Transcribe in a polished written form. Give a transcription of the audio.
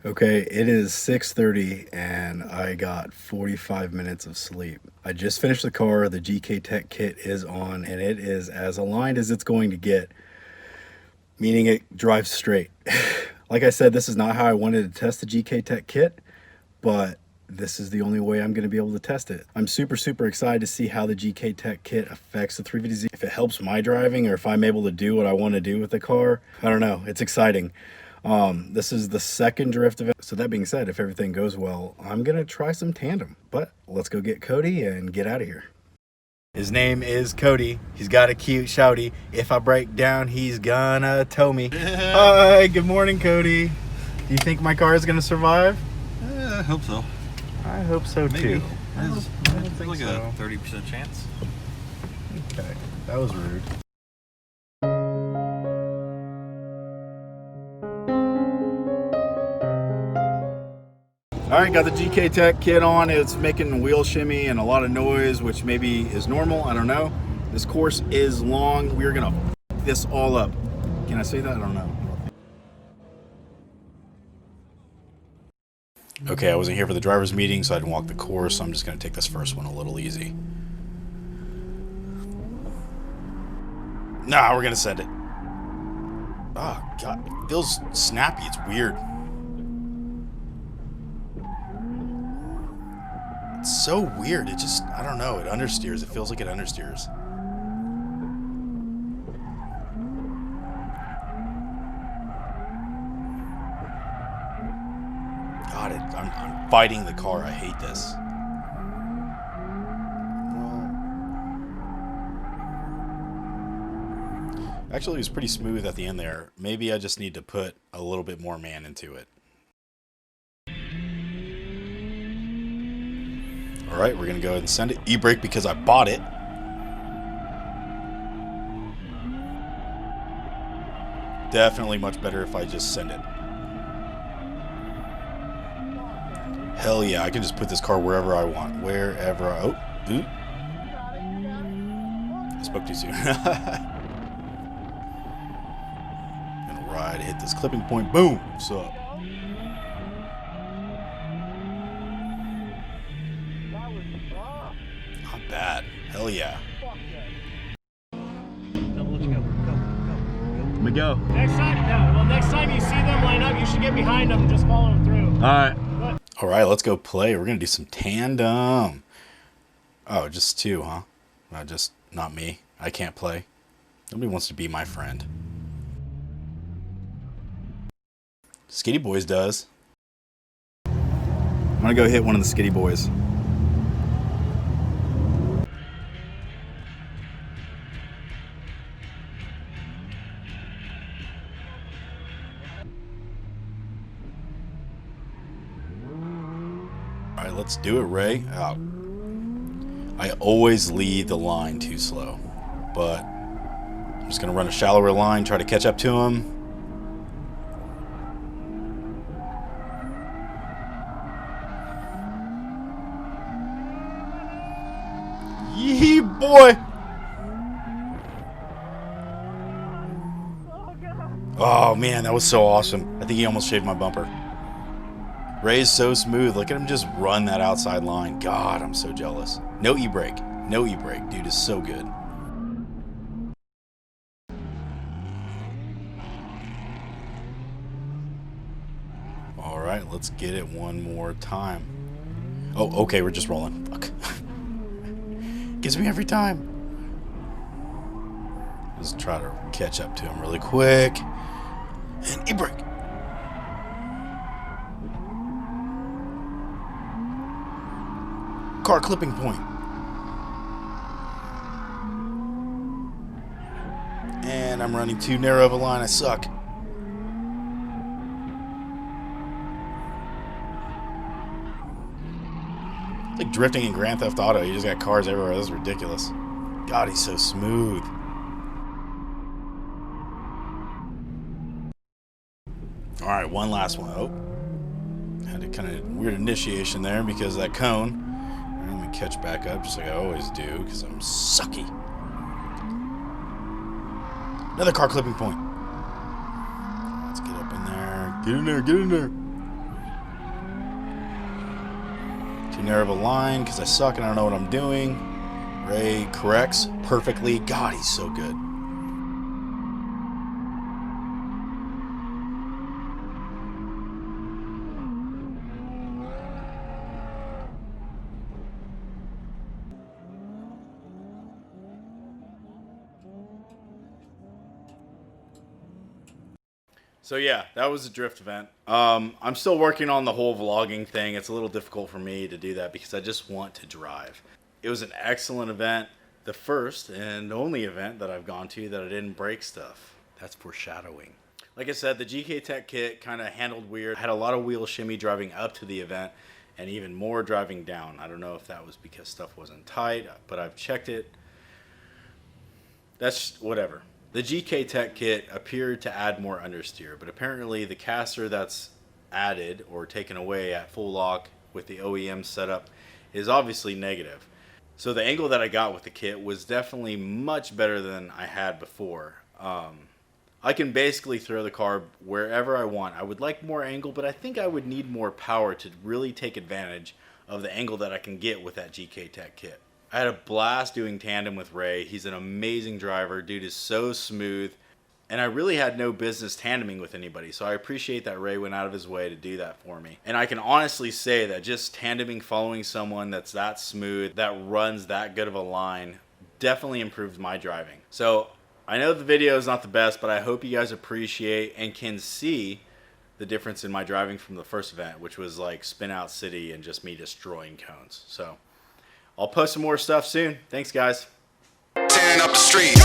Okay, it is 6:30 and I got 45 minutes of sleep. I just finished the car, the GKTech kit is on, and it is as aligned as it's going to get, meaning it drives straight. Like I said, this is not how I wanted to test the GKTech kit, but this is the only way I'm going to be able to test it. I'm super excited to see how the GKTech kit affects the 350Z. If it helps my driving or if I'm able to do what I want to do with the car, I don't know. It's exciting. This is the second drift event. So that being said, if everything goes well, I'm going to try some tandem. But let's go get Cody and get out of here. His name is Cody. He's got a cute shouty. If I break down, he's gonna tow me. Hi, good morning, Cody. Do you think my car is gonna survive? I hope so. I hope so too. I don't think like so. A 30% chance. Okay, that was rude. All right, got the GKTech kit on. It's making wheel shimmy and a lot of noise, which maybe is normal. I don't know. This course is long. We're gonna f this all up. Can I say that? I don't know. Okay, I wasn't here for the driver's meeting, so I didn't walk the course. So I'm just gonna take this first one a little easy. Nah, we're gonna send it. Oh God, it feels snappy. It's weird. It's so weird. It just, I don't know. It understeers. It feels like it understeers. God, I'm fighting the car. I hate this. Actually, it was pretty smooth at the end there. Maybe I just need to put a little bit more man into it. Alright, we're going to go ahead and send it. E-brake because I bought it. Definitely much better if I just send it. Hell yeah, I can just put this car wherever I want. Wherever I... Oh, ooh. I spoke too soon. Gonna ride, hit this clipping point. Boom! What's up? Not bad. Hell yeah. Let me go. Next time you see them line up, you should get behind them and just follow them through. All right, let's go play. We're gonna do some tandem. Oh, just two, huh? Just not me. I can't play. Nobody wants to be my friend. Skiddy Bois does. I'm gonna go hit one of the Skiddy Bois. All right, let's do it, Ray. I always lead the line too slow, but I'm just gonna run a shallower line, try to catch up to him. Yee boy! Oh man, that was so awesome. I think he almost shaved my bumper. Ray's so smooth. Look at him just run that outside line. God, I'm so jealous. No e-brake. No e-brake. Dude is so good. All right, let's get it one more time. Oh, okay, we're just rolling. Fuck. Gets me every time. Just try to catch up to him really quick. And e-brake. Car clipping point. And I'm running too narrow of a line. I suck. It's like drifting in Grand Theft Auto. You just got cars everywhere. This is ridiculous. God, he's so smooth. All right, one last one. Oh, had a kind of weird initiation there because of that cone. Let me catch back up just like I always do because I'm sucky. Another car clipping point. Let's get up in there. Get in there, get in there. Too narrow of a line because I suck and I don't know what I'm doing. Ray corrects perfectly. God, he's so good. So yeah, that was a drift event. I'm still working on the whole vlogging thing. It's a little difficult for me to do that because I just want to drive. It was an excellent event. The first and only event that I've gone to that I didn't break stuff. That's foreshadowing. Like I said, the GKTech kit kind of handled weird. I had a lot of wheel shimmy driving up to the event and even more driving down. I don't know if that was because stuff wasn't tight, but I've checked it. That's whatever. The GKTech kit appeared to add more understeer, but apparently the caster that's added or taken away at full lock with the OEM setup is obviously negative. So the angle that I got with the kit was definitely much better than I had before. I can basically throw the car wherever I want. I would like more angle, but I think I would need more power to really take advantage of the angle that I can get with that GKTech kit. I had a blast doing tandem with Ray. He's an amazing driver. Dude is so smooth. And I really had no business tandeming with anybody. So I appreciate that Ray went out of his way to do that for me. And I can honestly say that just tandeming, following someone that's that smooth, that runs that good of a line, definitely improved my driving. So I know the video is not the best, but I hope you guys appreciate and can see the difference in my driving from the first event, which was like spin out city and just me destroying cones. So I'll post some more stuff soon. Thanks, guys. Tearing up the street.